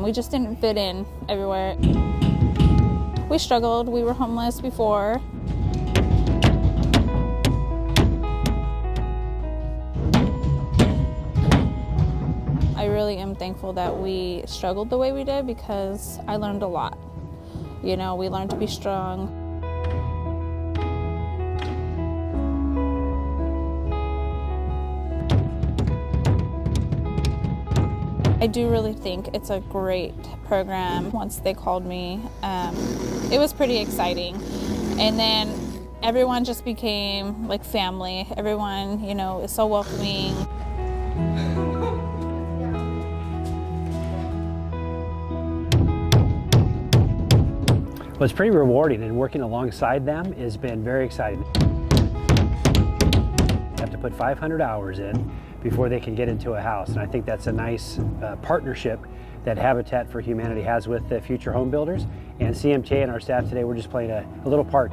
We just didn't fit in everywhere. We struggled. We were homeless before. I really am thankful that we struggled the way we did because I learned a lot. You know, we learned to be strong. I do really think it's a great program. Once they called me, it was pretty exciting. And then everyone just became like family. Everyone, you know, is so welcoming. Well, it's pretty rewarding, and working alongside them has been very exciting. You have to put 500 hours in before they can get into a house, and I think that's a nice partnership that Habitat for Humanity has with the future home builders, and CMTA and our staff today, we're just playing a little part.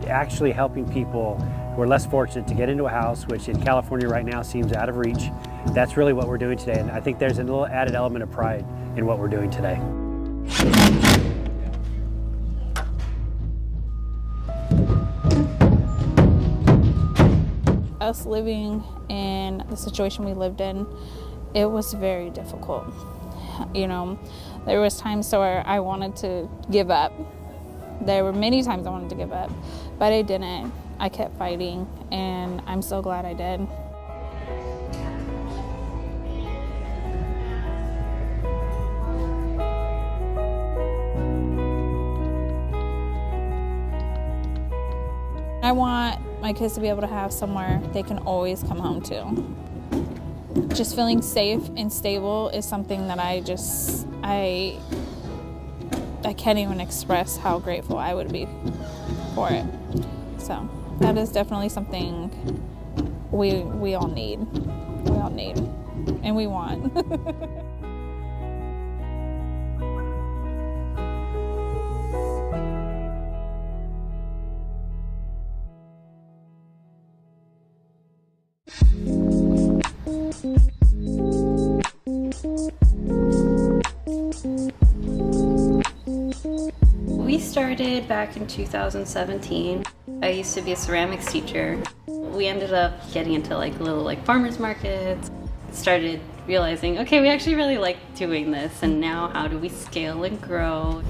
Actually helping people who are less fortunate to get into a house, which in California right now seems out of reach. That's really what we're doing today, and I think there's a little added element of pride in what we're doing today. Us living in the situation we lived in, it was very difficult. You know, there was times where I wanted to give up. There were many times I wanted to give up, but I didn't. I kept fighting, and I'm so glad I did. I want my kids to be able to have somewhere they can always come home to. Just feeling safe and stable is something that I can't even express how grateful I would be for it. So that is definitely something we all need. We all need, and we want. We started back in 2017. I used to be a ceramics teacher. We ended up getting into little farmers markets. Started realizing, okay, we actually really like doing this, and now how do we scale and grow?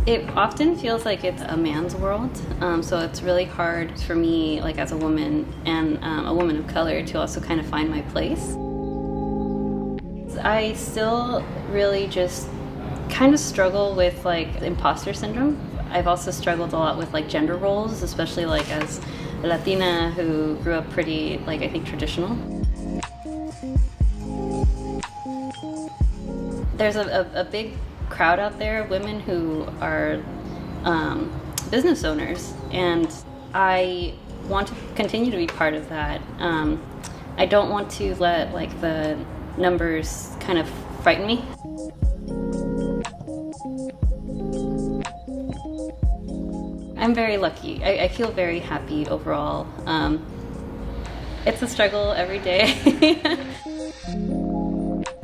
It often feels like it's a man's world, so it's really hard for me, as a woman and a woman of color, to also kind of find my place. I still really just kind of struggle with imposter syndrome. I've also struggled a lot with gender roles, especially as a Latina who grew up pretty I think traditional. There's a big crowd out there, women who are business owners, and I want to continue to be part of that. I don't want to let the numbers kind of frighten me. I'm very lucky. I feel very happy overall. It's a struggle every day.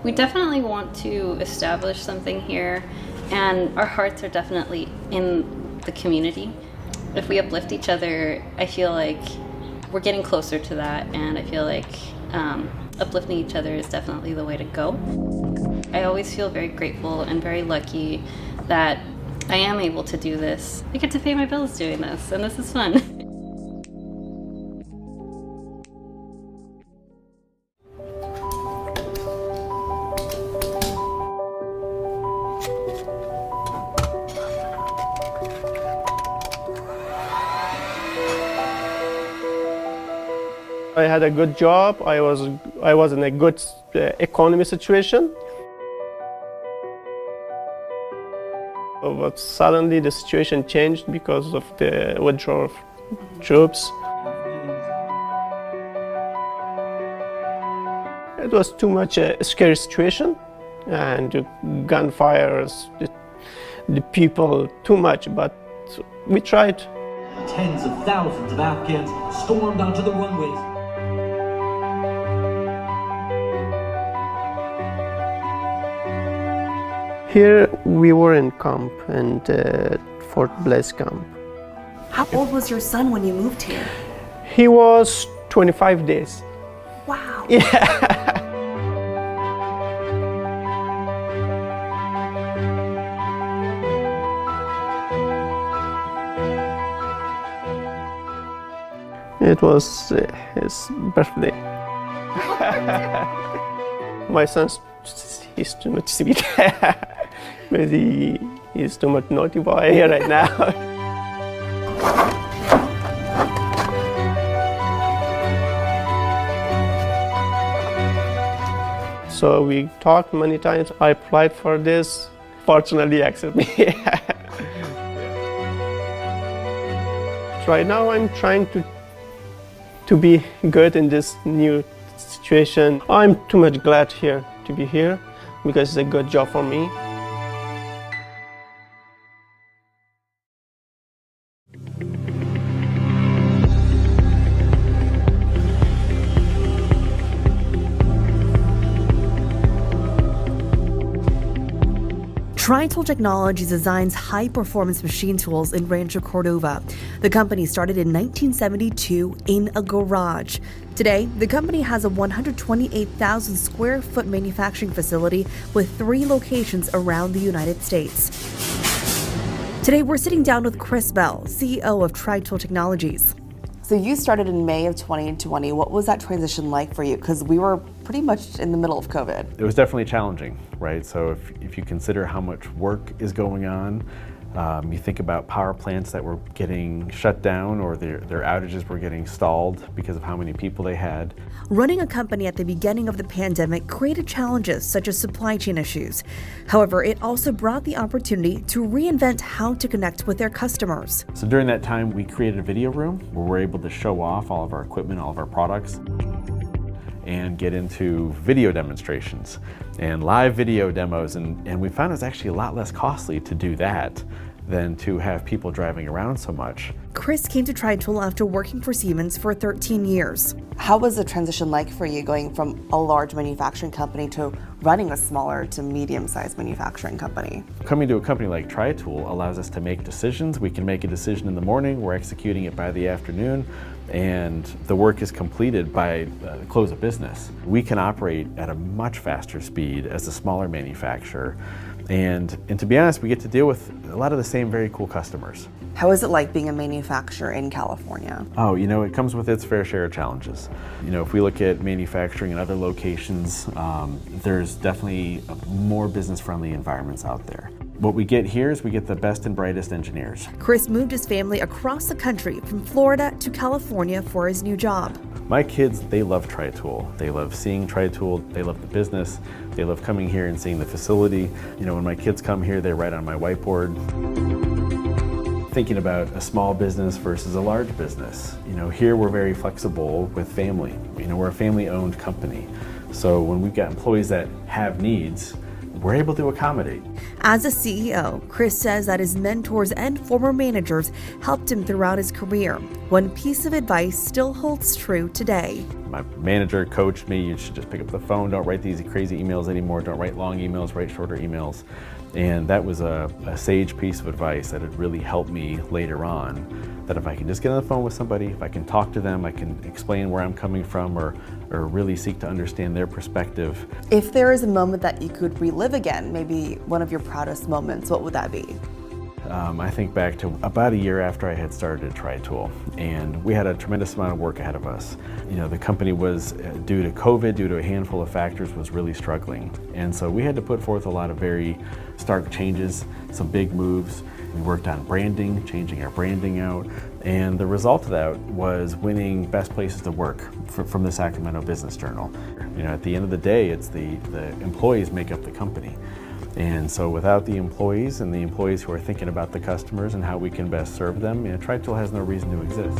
We definitely want to establish something here, and our hearts are definitely in the community. If we uplift each other, I feel like we're getting closer to that, and I feel like uplifting each other is definitely the way to go. I always feel very grateful and very lucky that I am able to do this. I get to pay my bills doing this, and this is fun. I had a good job. I was in a good economy situation. But suddenly the situation changed because of the withdrawal of troops. It was too much a scary situation, and the gunfires, the people, too much, but we tried. Tens of thousands of Afghans stormed onto the runways. Here we were in camp, and Fort Bliss camp. How old was your son when you moved here? He was 25 days. Wow. Yeah. It was his birthday. My son's, he's too much sweet. But he's too much naughty boy right now. So we talked many times. I applied for this. Fortunately, he accepted me. Right now, I'm trying to be good in this new situation. I'm too much glad here to be here because it's a good job for me. Tri-Tool Technologies designs high-performance machine tools in Rancho Cordova. The company started in 1972 in a garage. Today, the company has a 128,000 square foot manufacturing facility with 3 locations around the United States. Today, we're sitting down with Belle, CEO of Tri-Tool Technologies. So you started in May of 2020. What was that transition like for you? Because we were pretty much in the middle of COVID. It was definitely challenging, right? So if you consider how much work is going on, you think about power plants that were getting shut down or their outages were getting stalled because of how many people they had. Running a company at the beginning of the pandemic created challenges such as supply chain issues. However, it also brought the opportunity to reinvent how to connect with their customers. So during that time, we created a video room where we're able to show off all of our equipment, all of our products, and get into video demonstrations and live video demos. And we found it's actually a lot less costly to do that than to have people driving around so much. Chris came to Tri-Tool after working for Siemens for 13 years. How was the transition like for you going from a large manufacturing company to running a smaller to medium-sized manufacturing company? Coming to a company like Tri-Tool allows us to make decisions. We can make a decision in the morning, we're executing it by the afternoon, and the work is completed by the close of business. We can operate at a much faster speed as a smaller manufacturer. And to be honest, we get to deal with a lot of the same very cool customers. How is it like being a manufacturer in California? Oh, it comes with its fair share of challenges. If we look at manufacturing in other locations, there's definitely more business-friendly environments out there. What we get here is we get the best and brightest engineers. Chris moved his family across the country from Florida to California for his new job. My kids, they love Tri-Tool. They love seeing Tri-Tool, they love the business, they love coming here and seeing the facility. When my kids come here, they write on my whiteboard. Thinking about a small business versus a large business. Here we're very flexible with family. We're a family-owned company. So when we've got employees that have needs, we're able to accommodate. As a CEO, Chris says that his mentors and former managers helped him throughout his career. One piece of advice still holds true today. My manager coached me, you should just pick up the phone, don't write these crazy emails anymore, don't write long emails, write shorter emails. And that was a sage piece of advice that had really helped me later on. That if I can just get on the phone with somebody, if I can talk to them, I can explain where I'm coming from or really seek to understand their perspective. If there is a moment that you could relive again, maybe one of your proudest moments, what would that be? I think back to about a year after I had started at Tri-Tool, and we had a tremendous amount of work ahead of us. The company was, due to COVID, due to a handful of factors, was really struggling. And so we had to put forth a lot of very stark changes, some big moves. We worked on branding, changing our branding out, and the result of that was winning Best Places to Work from the Sacramento Business Journal. At the end of the day, it's the employees make up the company. And so without the employees and the employees who are thinking about the customers and how we can best serve them, Tri-Tool has no reason to exist.